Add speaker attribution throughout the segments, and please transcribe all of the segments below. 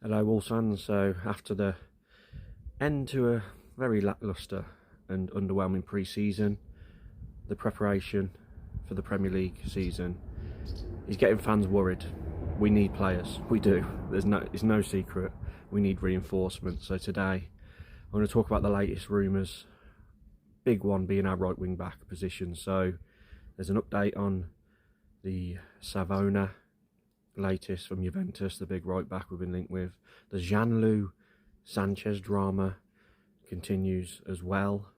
Speaker 1: Hello Wolves fans, so after the end to a very lacklustre and underwhelming pre-season, the preparation for the Premier League season is getting fans worried. We need players, we do, it's no secret, we need reinforcement. So today I'm going to talk about the latest rumours, big one being our right wing back position. So there's an update on the Savona latest from Juventus, the big right back we've been linked with. The Jaanlu Sanchez drama continues as well.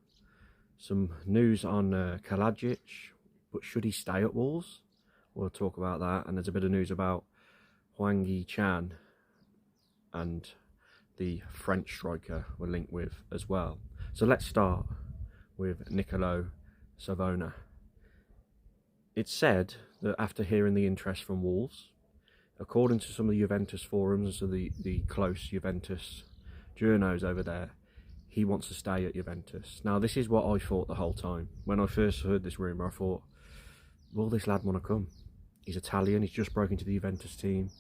Speaker 1: Some news on Kalajdzic, but should he stay at Wolves? We'll talk about that. And there's a bit of news about Hwang Hee-chan and the French striker we're linked with as well. So let's start with Nicolo Savona. It's said that after hearing the interest from Wolves, according to some of the Juventus forums, so the close Juventus journos over there, he wants to stay at Juventus. Now, this is what I thought the whole time. When I first heard this rumour, I thought, will this lad want to come? He's Italian, he's just broken to the Juventus team.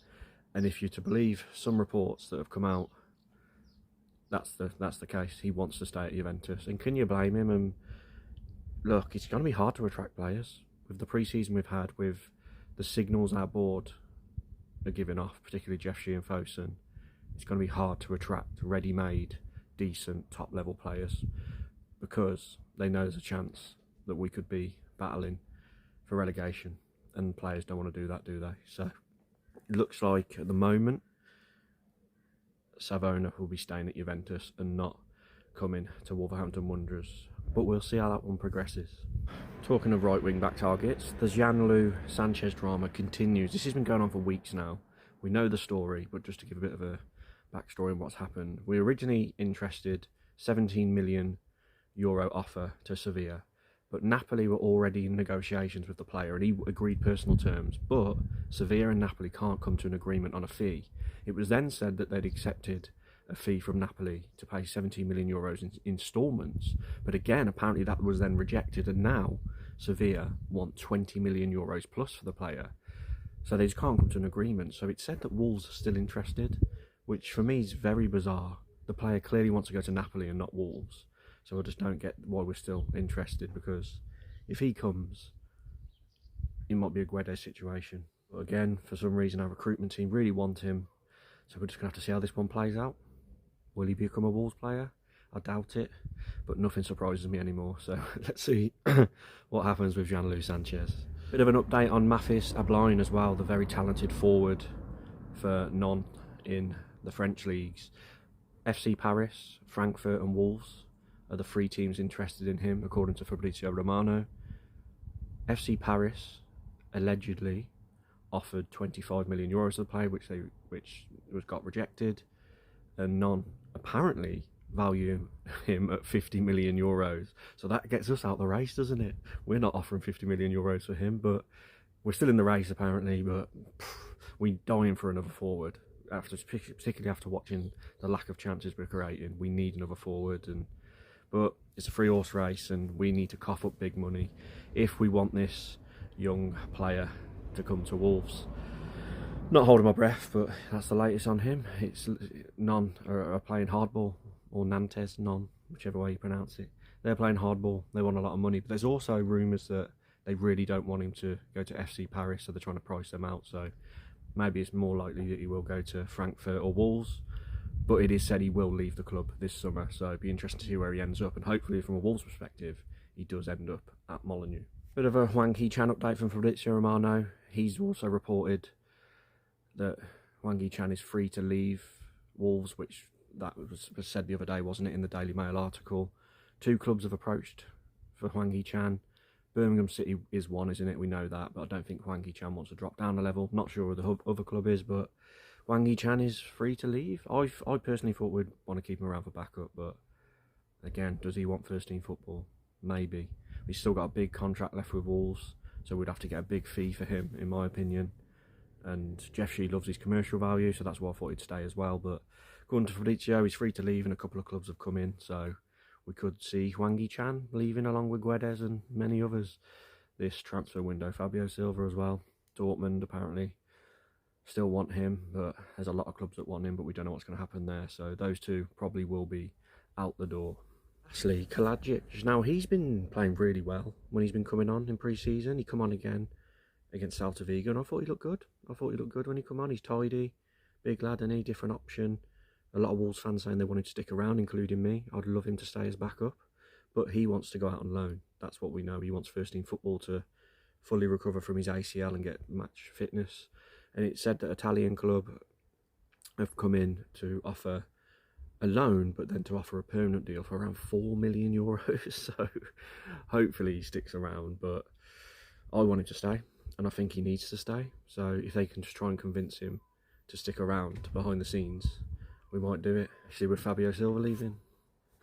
Speaker 1: And if you're to believe some reports that have come out, that's the case. He wants to stay at Juventus. And can you blame him? And look, it's going to be hard to attract players. With the pre-season we've had, with the signals our board are giving off, particularly Jeff Shee and Fosun, it's going to be hard to attract ready-made, decent, top-level players, because they know there's a chance that we could be battling for relegation, and players don't want to do that, do they? So it looks like at the moment Savona will be staying at Juventus and not coming to Wolverhampton Wanderers, but we'll see how that one progresses. Talking of right wing back targets, the Jaanlu Sanchez drama continues. This has been going on for weeks now. We know the story, but just to give a bit of a backstory on what's happened, we originally interested €17 million offer to Sevilla, but Napoli were already in negotiations with the player and he agreed personal terms, but Sevilla and Napoli can't come to an agreement on a fee. It was then said that they'd accepted a fee from Napoli to pay €17 million in instalments, but again apparently that was then rejected, and now Sevilla want €20 million plus for the player, so they just can't come to an agreement. So it's said that Wolves are still interested, which for me is very bizarre. The player clearly wants to go to Napoli and not Wolves, so I just don't get why we're still interested, because if he comes, it might be a Guedes situation, but again, for some reason our recruitment team really want him, so we're just going to have to see how this one plays out. Will he become a Wolves player? I doubt it, but nothing surprises me anymore. So let's see what happens with Jaanlu Sanchez. Bit of an update on Matthis, Abline as well, the very talented forward for Nantes in the French leagues. FC Paris, Frankfurt and Wolves are the three teams interested in him, according to Fabrizio Romano. FC Paris allegedly offered €25 million to the player, which got rejected, and Nantes apparently value him at €50 million. So that gets us out the race, doesn't it? We're not offering €50 million for him, but we're still in the race apparently. But we're dying for another forward, particularly after watching the lack of chances we're creating. We need another forward, but it's a three horse race, and we need to cough up big money if we want this young player to come to Wolves. Not holding my breath, but that's the latest on him. It's Nantes are playing hardball, or Nantes, whichever way you pronounce it. They're playing hardball. They want a lot of money, but there's also rumours that they really don't want him to go to FC Paris, so they're trying to price them out. So maybe it's more likely that he will go to Frankfurt or Wolves, but it is said he will leave the club this summer, so it'd be interesting to see where he ends up, and hopefully from a Wolves perspective he does end up at Molineux. Bit of a Hwang Hee-chan update from Fabrizio Romano. He's also reported that Hwang Hee-chan is free to leave Wolves, which that was said the other day, wasn't it, in the Daily Mail article. Two clubs have approached for Hwang Hee-chan. Birmingham City is one, isn't it? We know that, but I don't think Hwang Hee-chan wants to drop down a level. Not sure who the other club is, but Hwang Hee-chan is free to leave. I personally thought we'd want to keep him around for backup, but again, does he want first team football? Maybe. He's still got a big contract left with Wolves, so we'd have to get a big fee for him, in my opinion. And Jeff Shee loves his commercial value, so that's why I thought he'd stay as well. But according to Fabrizio, he's free to leave, and a couple of clubs have come in, so we could see Hwang Hee-chan leaving along with Guedes and many others this transfer window. Fabio Silva as well. Dortmund apparently Still want him, but there's a lot of clubs that want him, but we don't know what's going to happen there. So those two probably will be out the door. Lastly, Kalajdzic. Now, he's been playing really well when he's been coming on in pre-season. He come on again against Celta Vigo, and I thought he looked good. I thought he looked good when he come on. He's tidy, big lad, and a different option. A lot of Wolves fans saying they wanted to stick around, including me. I'd love him to stay as backup, but he wants to go out on loan. That's what we know. He wants first team football to fully recover from his ACL and get match fitness. And it said that Italian club have come in to offer a loan, but then to offer a permanent deal for around €4 million. So hopefully he sticks around, but I want him to stay, and I think he needs to stay. So if they can just try and convince him to stick around behind the scenes, we might do it, especially with Fabio Silva leaving.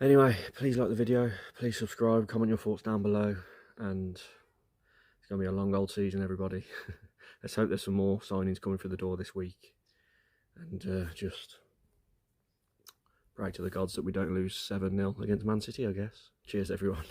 Speaker 1: Anyway, please like the video, please subscribe, comment your thoughts down below, and it's going to be a long old season, everybody. Let's hope there's some more signings coming through the door this week, and just pray to the gods that we don't lose 7-0 against Man City, I guess. Cheers, everyone.